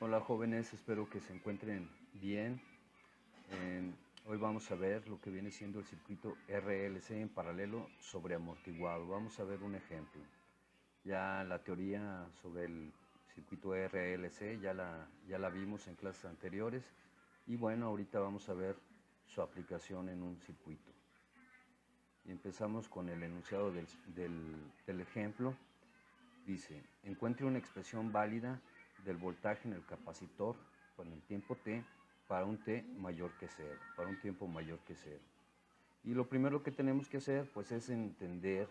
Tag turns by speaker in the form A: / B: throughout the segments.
A: Hola jóvenes, espero que se encuentren bien. Hoy vamos a ver lo que viene siendo el circuito RLC en paralelo sobre amortiguado. Vamos a ver un ejemplo. Ya la teoría sobre el circuito RLC ya la vimos en clases anteriores y bueno, ahorita vamos a ver su aplicación en un circuito. Y empezamos con el enunciado del ejemplo. Dice, encuentre una expresión válida del voltaje en el capacitor con el tiempo t para un t mayor que 0, para un tiempo mayor que 0. Y lo primero que tenemos que hacer pues es entender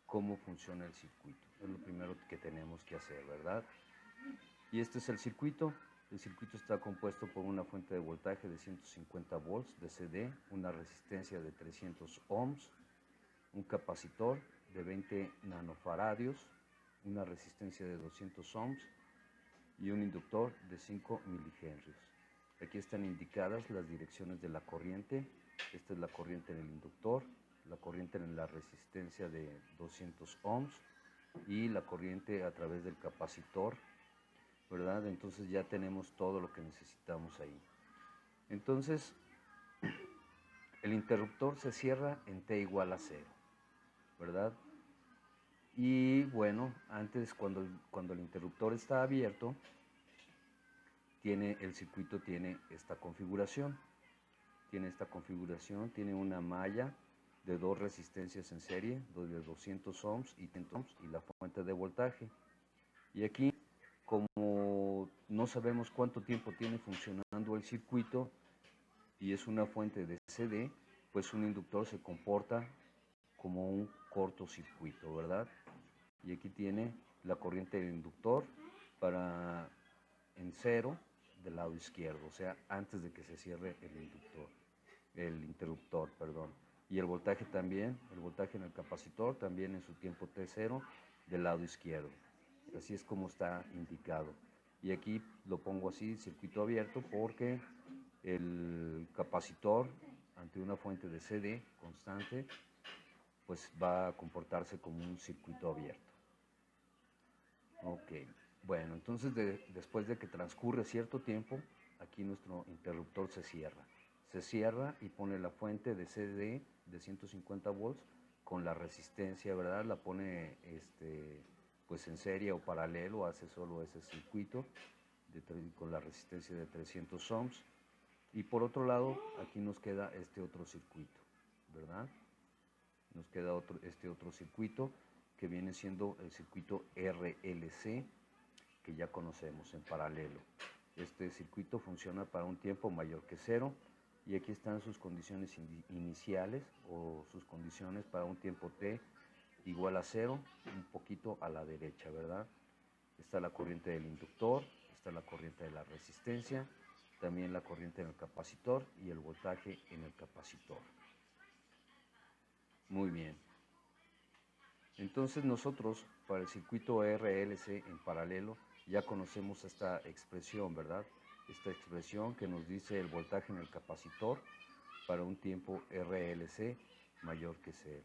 A: cómo funciona el circuito. Es lo primero que tenemos que hacer, ¿verdad? Y este es el circuito. El circuito está compuesto por una fuente de voltaje de 150 volts de CD, una resistencia de 300 ohms, un capacitor de 20 nanofaradios, una resistencia de 200 ohms y un inductor de 5 milihenrios. Aquí están indicadas las direcciones de la corriente. Esta es la corriente en el inductor, la corriente en la resistencia de 200 ohms y la corriente a través del capacitor, ¿verdad? Entonces ya tenemos todo lo que necesitamos ahí. Entonces, el interruptor se cierra en t igual a 0, ¿verdad? Y bueno, antes cuando el interruptor está abierto, el circuito tiene esta configuración. Tiene una malla de dos resistencias en serie, de 200 ohms y 100 ohms y la fuente de voltaje. Y aquí, como no sabemos cuánto tiempo tiene funcionando el circuito y es una fuente de CD, pues un inductor se comporta como un cortocircuito, ¿verdad? Y aquí tiene la corriente del inductor en 0 del lado izquierdo, o sea, antes de que se cierre el interruptor, perdón. Y el voltaje también, el voltaje en el capacitor también en su tiempo T0 del lado izquierdo. Así es como está indicado. Y aquí lo pongo así, circuito abierto, porque el capacitor ante una fuente de CD constante pues va a comportarse como un circuito abierto. Ok, bueno, entonces después de que transcurre cierto tiempo, aquí nuestro interruptor se cierra. Se cierra y pone la fuente de CD de 150 volts con la resistencia, ¿verdad? La pone pues en serie o paralelo, hace solo ese circuito con la resistencia de 300 ohms. Y por otro lado, aquí nos queda este otro circuito, ¿verdad? Nos queda este otro circuito que viene siendo el circuito RLC, que ya conocemos en paralelo. Este circuito funciona para un tiempo mayor que 0 y aquí están sus condiciones iniciales o sus condiciones para un tiempo t igual a 0, un poquito a la derecha, ¿verdad? Está la corriente del inductor, está la corriente de la resistencia, también la corriente en el capacitor y el voltaje en el capacitor. Muy bien. Entonces nosotros para el circuito RLC en paralelo ya conocemos esta expresión, ¿verdad? Esta expresión que nos dice el voltaje en el capacitor para un tiempo RLC mayor que 0.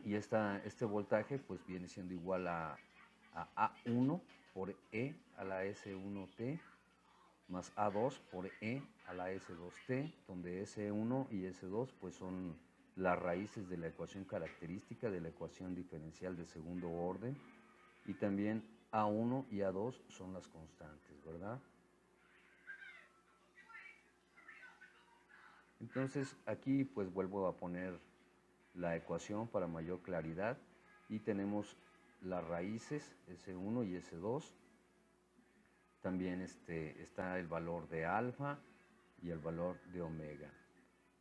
A: Y este voltaje pues viene siendo igual a A1 por E a la S1T más A2 por E a la S2T, donde S1 y S2 pues son las raíces de la ecuación característica de la ecuación diferencial de segundo orden, y también A1 y A2 son las constantes, ¿verdad? Entonces aquí pues vuelvo a poner la ecuación para mayor claridad y tenemos las raíces S1 y S2. También está el valor de alfa y el valor de omega,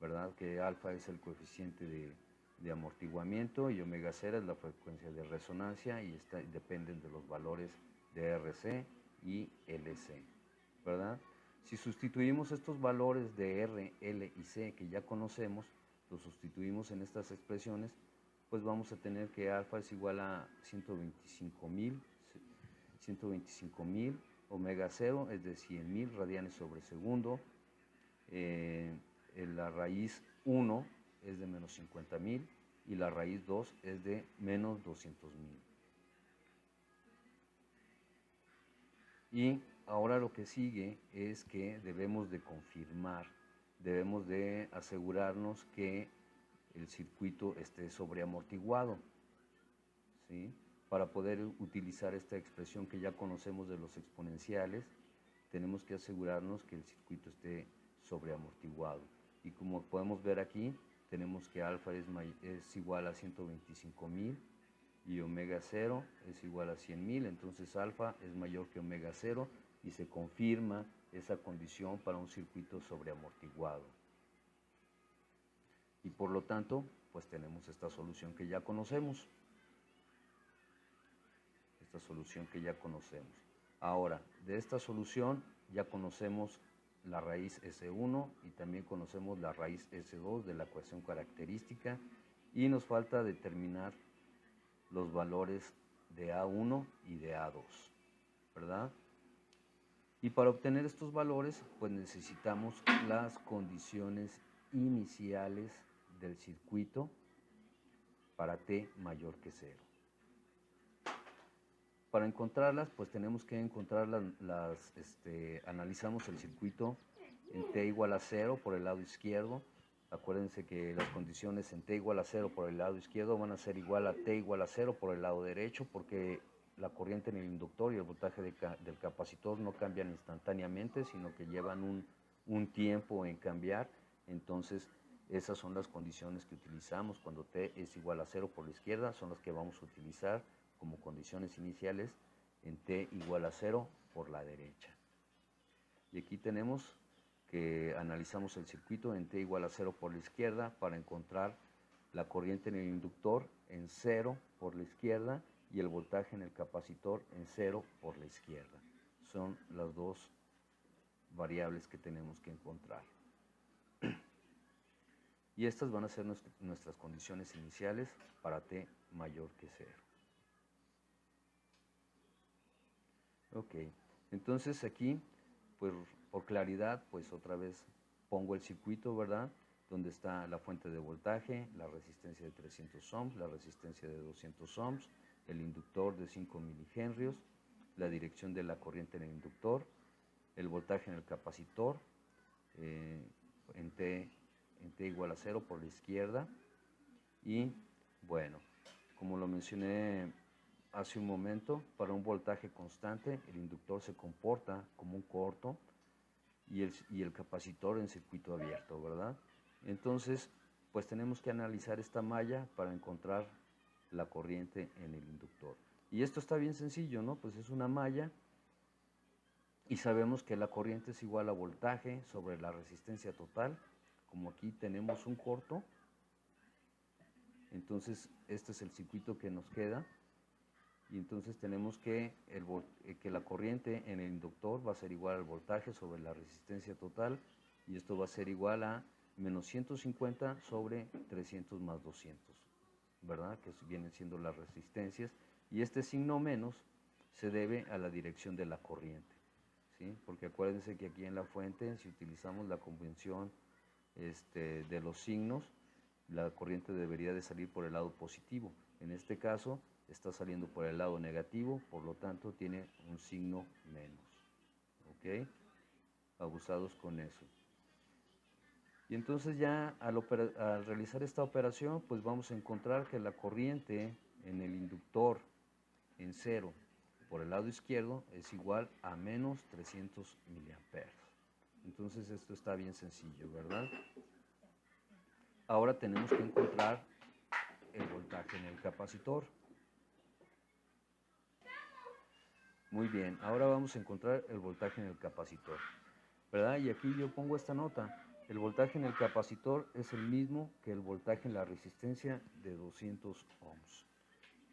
A: ¿verdad? Que alfa es el coeficiente de amortiguamiento y omega 0 es la frecuencia de resonancia y dependen de los valores de RC y LC, ¿verdad? Si sustituimos estos valores de R, L y C que ya conocemos, los sustituimos en estas expresiones, pues vamos a tener que alfa es igual a 125.000, omega 0 es de 100.000 radianes sobre segundo, la raíz 1 es de menos 50.000 y la raíz 2 es de menos 200.000. Y ahora lo que sigue es que debemos de confirmar, debemos de asegurarnos que el circuito esté sobreamortiguado, ¿sí? Para poder utilizar esta expresión que ya conocemos de los exponenciales, tenemos que asegurarnos que el circuito esté sobreamortiguado. Y como podemos ver aquí, tenemos que alfa es igual a 125.000 y omega 0 es igual a 100.000, entonces alfa es mayor que omega 0 y se confirma esa condición para un circuito sobreamortiguado. Y por lo tanto, pues tenemos esta solución que ya conocemos. Ahora, de esta solución ya conocemos la raíz S1 y también conocemos la raíz S2 de la ecuación característica y nos falta determinar los valores de A1 y de A2, ¿verdad? Y para obtener estos valores, pues necesitamos las condiciones iniciales del circuito para T mayor que 0. Para encontrarlas, pues tenemos que encontrar analizamos el circuito en T igual a 0 por el lado izquierdo. Acuérdense que las condiciones en T igual a 0 por el lado izquierdo van a ser igual a T igual a 0 por el lado derecho, porque la corriente en el inductor y el voltaje del capacitor no cambian instantáneamente, sino que llevan un tiempo en cambiar. Entonces, esas son las condiciones que utilizamos cuando T es igual a 0 por la izquierda, son las que vamos a utilizar como condiciones iniciales en T igual a 0 por la derecha. Y aquí tenemos que analizamos el circuito en T igual a 0 por la izquierda para encontrar la corriente en el inductor en 0 por la izquierda y el voltaje en el capacitor en 0 por la izquierda. Son las dos variables que tenemos que encontrar. Y estas van a ser nuestras condiciones iniciales para T mayor que 0. Ok, entonces aquí, pues por claridad, pues otra vez pongo el circuito, ¿verdad? Donde está la fuente de voltaje, la resistencia de 300 ohms, la resistencia de 200 ohms, el inductor de 5 milihenrios, la dirección de la corriente en el inductor, el voltaje en el capacitor, en T igual a 0 por la izquierda. Y bueno, como lo mencioné hace un momento, para un voltaje constante el inductor se comporta como un corto y el capacitor en circuito abierto, ¿verdad? Entonces, pues tenemos que analizar esta malla para encontrar la corriente en el inductor. Y esto está bien sencillo, ¿no? Pues es una malla y sabemos que la corriente es igual a voltaje sobre la resistencia total. Como aquí tenemos un corto, entonces este es el circuito que nos queda. Y entonces tenemos que la corriente en el inductor va a ser igual al voltaje sobre la resistencia total, y esto va a ser igual a menos 150 sobre 300 más 200, ¿verdad? Que vienen siendo las resistencias, y este signo menos se debe a la dirección de la corriente, ¿sí? Porque acuérdense que aquí en la fuente, si utilizamos la convención de los signos, la corriente debería de salir por el lado positivo. En este caso está saliendo por el lado negativo, por lo tanto tiene un signo menos. ¿Ok? Abusados con eso. Y entonces ya al realizar esta operación, pues vamos a encontrar que la corriente en el inductor en 0 por el lado izquierdo es igual a menos 300 miliamperes. Entonces esto está bien sencillo, ¿verdad? Ahora tenemos que encontrar el voltaje en el capacitor. Muy bien, ahora vamos a encontrar el voltaje en el capacitor, ¿verdad? Y aquí yo pongo esta nota. El voltaje en el capacitor es el mismo que el voltaje en la resistencia de 200 ohms.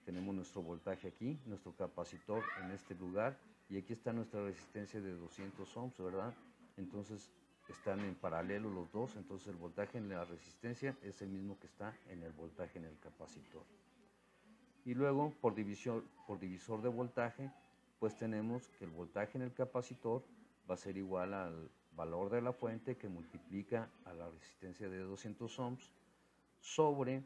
A: Tenemos nuestro voltaje aquí, nuestro capacitor en este lugar, y aquí está nuestra resistencia de 200 ohms, ¿verdad? Entonces están en paralelo los dos, entonces el voltaje en la resistencia es el mismo que está en el voltaje en el capacitor. Y luego, por divisor de voltaje, pues tenemos que el voltaje en el capacitor va a ser igual al valor de la fuente que multiplica a la resistencia de 200 ohms sobre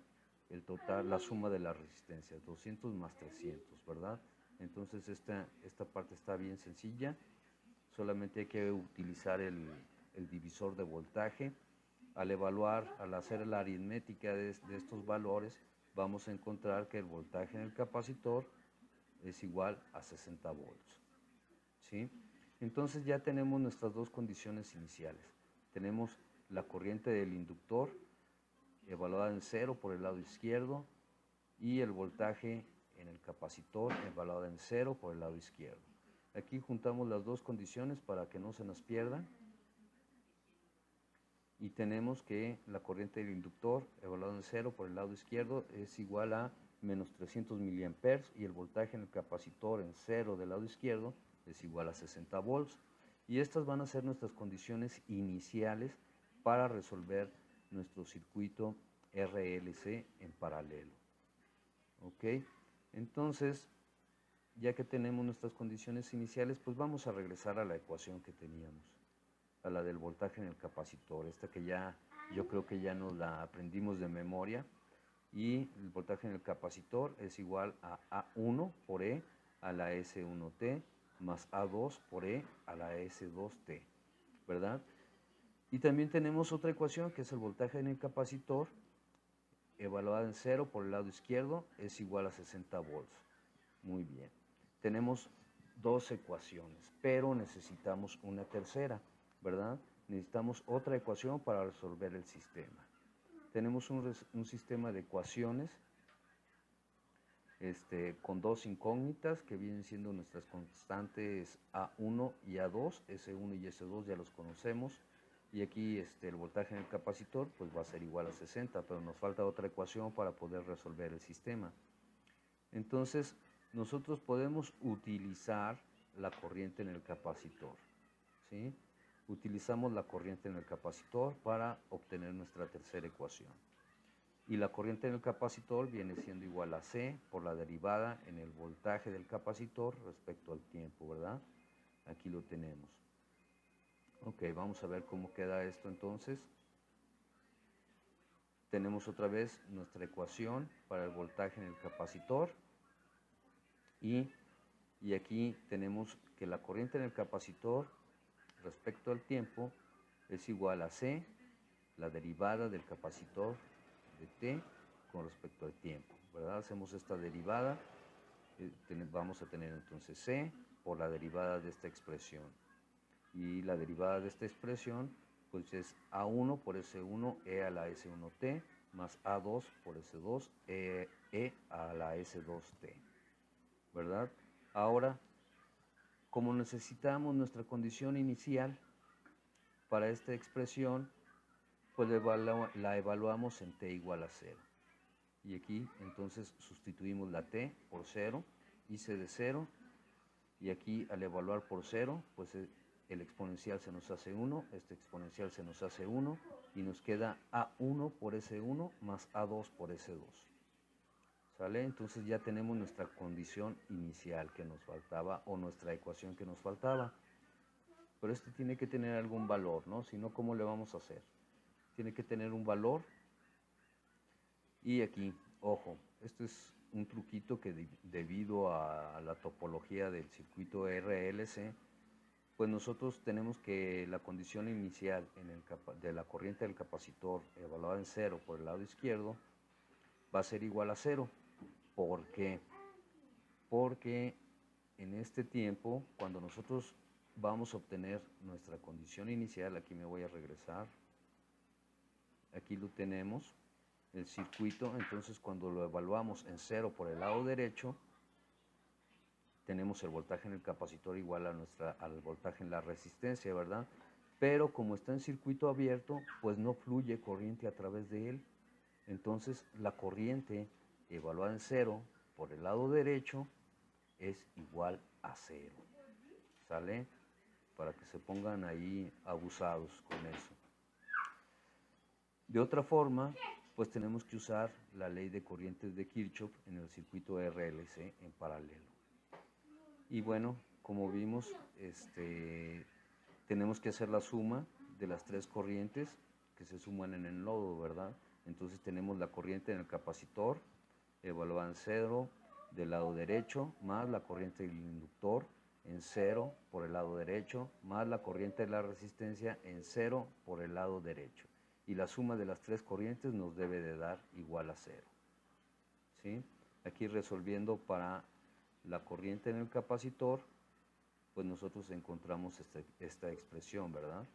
A: el total, la suma de las resistencias, 200 más 300, ¿verdad? Entonces esta parte está bien sencilla, solamente hay que utilizar el divisor de voltaje. Al evaluar, al hacer la aritmética de estos valores, vamos a encontrar que el voltaje en el capacitor es igual a 60 volts. ¿Sí? Entonces ya tenemos nuestras dos condiciones iniciales. Tenemos la corriente del inductor evaluada en 0 por el lado izquierdo y el voltaje en el capacitor evaluado en 0 por el lado izquierdo. Aquí juntamos las dos condiciones para que no se nos pierdan. Y tenemos que la corriente del inductor evaluado en 0 por el lado izquierdo es igual a menos 300 miliamperes y el voltaje en el capacitor en 0 del lado izquierdo es igual a 60 volts. Y estas van a ser nuestras condiciones iniciales para resolver nuestro circuito RLC en paralelo. ¿Ok? Entonces, ya que tenemos nuestras condiciones iniciales, pues vamos a regresar a la ecuación que teníamos, a la del voltaje en el capacitor, esta que ya, yo creo que ya nos la aprendimos de memoria, y el voltaje en el capacitor es igual a A1 por E a la S1T más A2 por E a la S2T, ¿verdad? Y también tenemos otra ecuación que es el voltaje en el capacitor evaluada en 0 por el lado izquierdo es igual a 60 volts. Muy bien. Tenemos dos ecuaciones, pero necesitamos una tercera, ¿verdad? Necesitamos otra ecuación para resolver el sistema. Tenemos un sistema de ecuaciones con dos incógnitas que vienen siendo nuestras constantes A1 y A2, S1 y S2 ya los conocemos, y aquí el voltaje en el capacitor pues va a ser igual a 60, pero nos falta otra ecuación para poder resolver el sistema. Entonces, nosotros podemos utilizar la corriente en el capacitor, ¿sí? Utilizamos la corriente en el capacitor para obtener nuestra tercera ecuación. Y la corriente en el capacitor viene siendo igual a C por la derivada en el voltaje del capacitor respecto al tiempo, ¿verdad? Aquí lo tenemos. Ok, vamos a ver cómo queda esto entonces. Tenemos otra vez nuestra ecuación para el voltaje en el capacitor. Y aquí tenemos que la corriente en el capacitor respecto al tiempo es igual a C, la derivada del capacitor de T con respecto al tiempo, ¿verdad? Hacemos esta derivada, vamos a tener entonces C por la derivada de esta expresión. Y la derivada de esta expresión pues es A1 por S1 E a la S1T más A2 por S2 E a la S2T, ¿verdad? Ahora, como necesitamos nuestra condición inicial para esta expresión, pues la evaluamos en t igual a 0. Y aquí entonces sustituimos la t por 0 y c de 0. Y aquí al evaluar por 0, pues el exponencial se nos hace 1, este exponencial se nos hace 1 y nos queda a1 por s1 más a2 por s2. ¿Sale? Entonces ya tenemos nuestra condición inicial que nos faltaba o nuestra ecuación que nos faltaba. Pero tiene que tener algún valor, ¿no? Si no, ¿cómo le vamos a hacer? Tiene que tener un valor. Y aquí, ojo, esto es un truquito que debido a la topología del circuito RLC, pues nosotros tenemos que la condición inicial de la corriente del capacitor evaluada en 0 por el lado izquierdo va a ser igual a 0. ¿Por qué? Porque en este tiempo, cuando nosotros vamos a obtener nuestra condición inicial, aquí me voy a regresar, aquí lo tenemos, el circuito, entonces cuando lo evaluamos en 0 por el lado derecho, tenemos el voltaje en el capacitor igual al voltaje en la resistencia, ¿verdad? Pero como está en circuito abierto, pues no fluye corriente a través de él. Entonces la corriente evaluada en 0 por el lado derecho es igual a 0. ¿Sale? Para que se pongan ahí abusados con eso. De otra forma, pues tenemos que usar la ley de corrientes de Kirchhoff en el circuito RLC en paralelo. Y bueno, como vimos, tenemos que hacer la suma de las tres corrientes que se suman en el nodo, ¿verdad? Entonces tenemos la corriente en el capacitor evaluada en 0 del lado derecho más la corriente del inductor en 0 por el lado derecho más la corriente de la resistencia en 0 por el lado derecho. Y la suma de las tres corrientes nos debe de dar igual a 0. ¿Sí? Aquí resolviendo para la corriente en el capacitor, pues nosotros encontramos esta expresión, ¿verdad?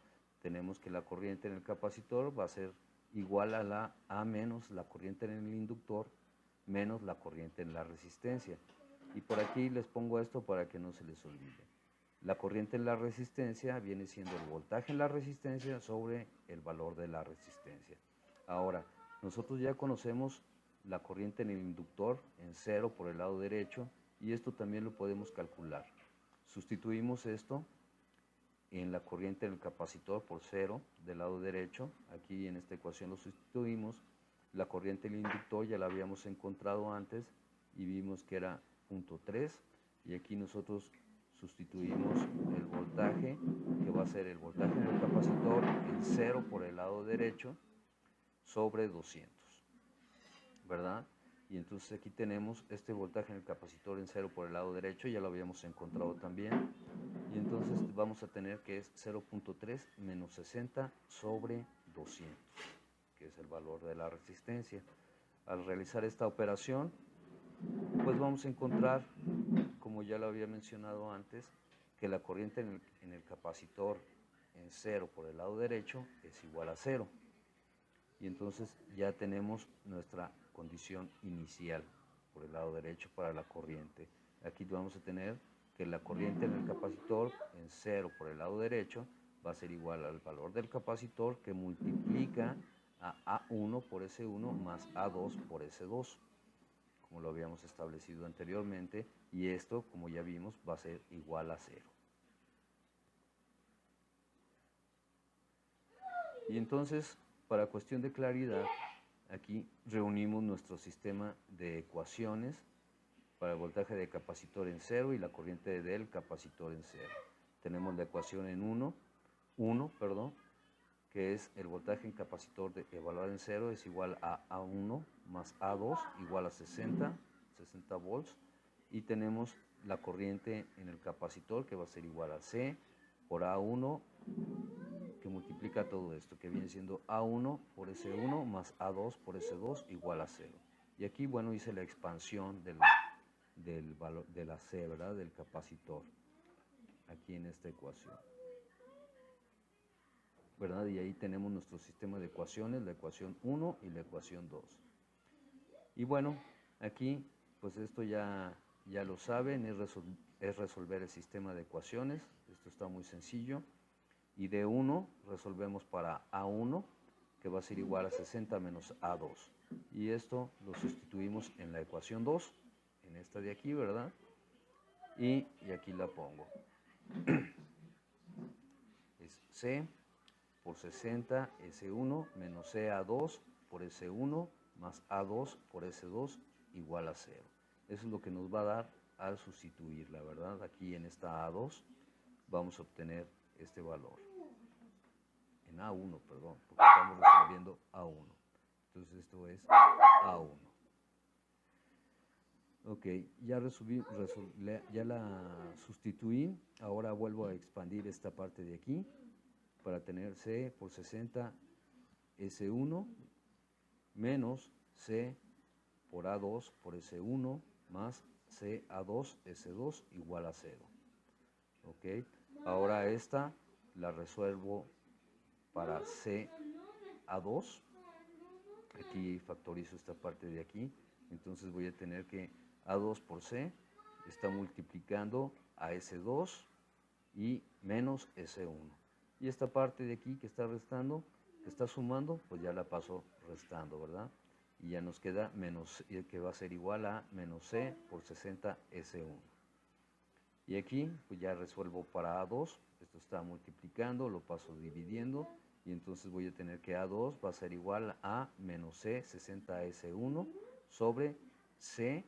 A: Tenemos que la corriente en el capacitor va a ser igual a la A menos la corriente en el inductor menos la corriente en la resistencia. Y por aquí les pongo esto para que no se les olvide. La corriente en la resistencia viene siendo el voltaje en la resistencia sobre el valor de la resistencia. Ahora, nosotros ya conocemos la corriente en el inductor en 0 por el lado derecho y esto también lo podemos calcular. Sustituimos esto en la corriente en el capacitor por 0 del lado derecho. Aquí en esta ecuación lo sustituimos. La corriente en el inductor ya la habíamos encontrado antes y vimos que era 0.3 y aquí nosotros sustituimos el voltaje, que va a ser el voltaje en el capacitor en 0 por el lado derecho sobre 200, ¿verdad? Y entonces aquí tenemos este voltaje en el capacitor en 0 por el lado derecho, ya lo habíamos encontrado también. Y entonces vamos a tener que es 0.3 menos 60 sobre 200, que es el valor de la resistencia. Al realizar esta operación, pues vamos a encontrar, como ya lo había mencionado antes, que la corriente en el capacitor en 0 por el lado derecho es igual a 0. Y entonces ya tenemos nuestra condición inicial por el lado derecho para la corriente. Aquí vamos a tener que la corriente en el capacitor en 0 por el lado derecho va a ser igual al valor del capacitor que multiplica a A1 por S1 más A2 por S2, como lo habíamos establecido anteriormente, y esto, como ya vimos, va a ser igual a 0. Y entonces, para cuestión de claridad, aquí reunimos nuestro sistema de ecuaciones para el voltaje de capacitor en 0 y la corriente del capacitor en 0. Tenemos la ecuación en 1, que es el voltaje en capacitor evaluado en 0 es igual a A1 más A2 igual a 60 volts. Y tenemos la corriente en el capacitor que va a ser igual a C por A1, que multiplica todo esto, que viene siendo A1 por S1 más A2 por S2 igual a 0. Y aquí, bueno, hice la expansión del valor de la C, ¿verdad? Del capacitor, aquí en esta ecuación, ¿verdad? Y ahí tenemos nuestro sistema de ecuaciones, la ecuación 1 y la ecuación 2. Y bueno, aquí, pues esto ya lo saben, es resolver el sistema de ecuaciones. Esto está muy sencillo. Y de 1 resolvemos para A1, que va a ser igual a 60 menos A2. Y esto lo sustituimos en la ecuación 2, en esta de aquí, ¿verdad? Y aquí la pongo. Es C por 60 S1 menos CA2 por S1 más A2 por S2 igual a 0. Eso es lo que nos va a dar al sustituirla, ¿verdad? Aquí en esta A2 vamos a obtener este valor. En A1, perdón, porque estamos resolviendo A1. Entonces esto es A1. Ok, ya la sustituí. Ahora vuelvo a expandir esta parte de aquí para tener C por 60 S1 menos C por A2 por S1 más C A2 S2 igual a 0. Ok, ahora esta la resuelvo para C A2. Aquí factorizo esta parte de aquí. Entonces voy a tener que A2 por C está multiplicando a S2 y menos S1. Y esta parte de aquí que está restando, que está sumando, pues ya la paso restando, ¿verdad? Y ya nos queda menos, que va a ser igual a menos C por 60 S1. Y aquí pues ya resuelvo para A2, esto está multiplicando, lo paso dividiendo, y entonces voy a tener que A2 va a ser igual a menos C 60S1 sobre C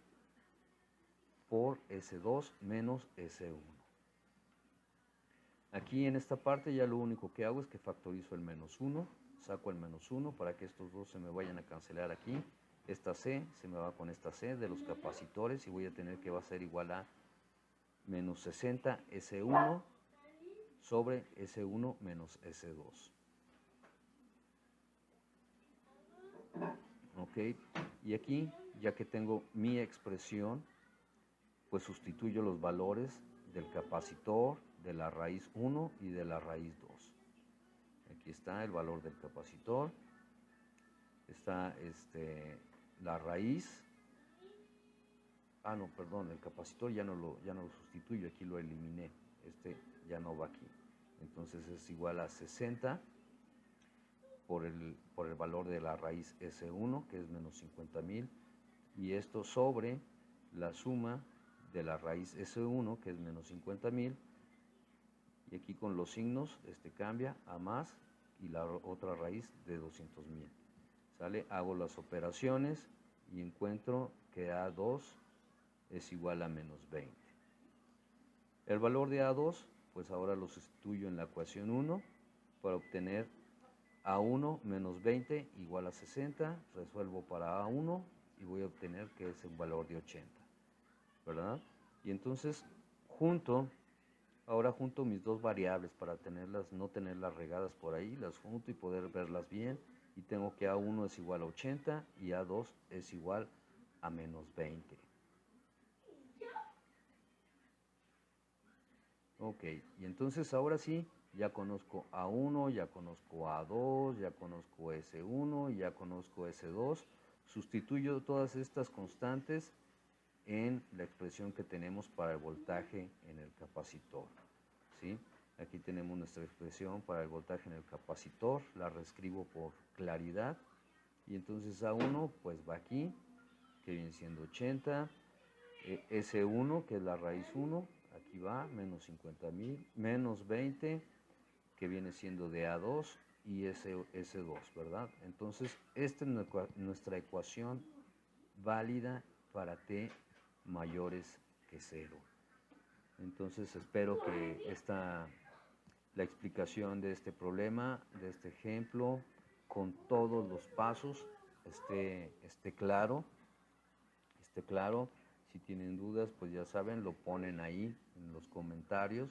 A: por S2 menos S1. Aquí en esta parte ya lo único que hago es que factorizo el menos 1, saco el menos 1 para que estos dos se me vayan a cancelar aquí, esta C se me va con esta C de los capacitores y voy a tener que va a ser igual a menos 60 S1 sobre S1 menos S2. Ok, y aquí, ya que tengo mi expresión, pues sustituyo los valores del capacitor, de la raíz 1 y de la raíz 2. Aquí está el valor del capacitor, está la raíz. No, perdón, el capacitor ya no lo sustituyo, aquí lo eliminé, ya no va aquí. Entonces es igual a 60 por el valor de la raíz S1, que es menos 50.000, y esto sobre la suma de la raíz S1, que es menos 50.000, y aquí con los signos cambia a más y la otra raíz de 200.000. ¿Sale? Hago las operaciones y encuentro que A2 es igual a menos 20. El valor de A2, pues ahora lo sustituyo en la ecuación 1 para obtener A1 menos 20 igual a 60. Resuelvo para A1 y voy a obtener que es un valor de 80, ¿verdad? Y entonces ahora junto mis dos variables para no tenerlas regadas por ahí, las junto y poder verlas bien. Y tengo que A1 es igual a 80 y A2 es igual a menos 20. Ok, y entonces ahora sí, ya conozco A1, ya conozco A2, ya conozco S1, ya conozco S2. Sustituyo todas estas constantes en la expresión que tenemos para el voltaje en el capacitor. ¿Sí? Aquí tenemos nuestra expresión para el voltaje en el capacitor, la reescribo por claridad. Y entonces A1 pues va aquí, que viene siendo 80, S1 que es la raíz 1, aquí va, menos 50.000, menos 20, que viene siendo de A2 y S2, ¿verdad? Entonces, esta es nuestra ecuación válida para T mayores que 0. Entonces, espero que la explicación de este problema, de este ejemplo, con todos los pasos, esté claro. Si tienen dudas, pues ya saben, lo ponen ahí en los comentarios.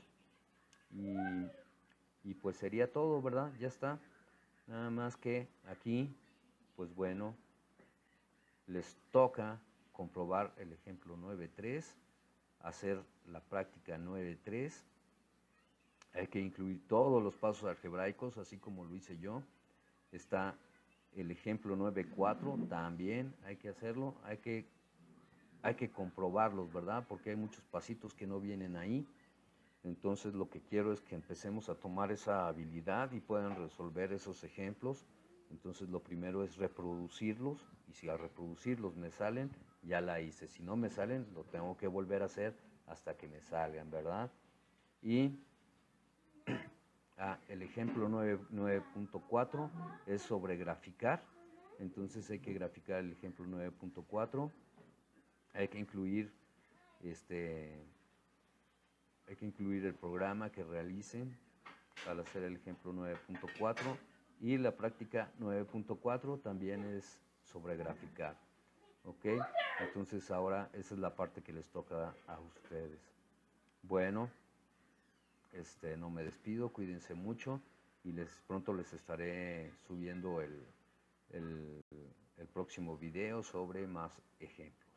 A: Y pues sería todo, ¿verdad? Ya está. Nada más que aquí, pues bueno, les toca comprobar el ejemplo 9.3, hacer la práctica 9.3. Hay que incluir todos los pasos algebraicos, así como lo hice yo. Está el ejemplo 9.4, también hay que hacerlo. Hay que comprobarlos, ¿verdad? Porque hay muchos pasitos que no vienen ahí. Entonces lo que quiero es que empecemos a tomar esa habilidad y puedan resolver esos ejemplos. Entonces lo primero es reproducirlos, y si al reproducirlos me salen, ya la hice. Si no me salen, lo tengo que volver a hacer hasta que me salgan, ¿verdad? Y el ejemplo 9.4 es sobre graficar. Entonces hay que graficar el ejemplo 9.4. Hay que incluir el programa que realicen para hacer el ejemplo 9.4, y la práctica 9.4 también es sobre graficar. ¿Ok? Entonces ahora esa es la parte que les toca a ustedes. Bueno, no me despido, cuídense mucho y pronto les estaré subiendo el próximo video sobre más ejemplos.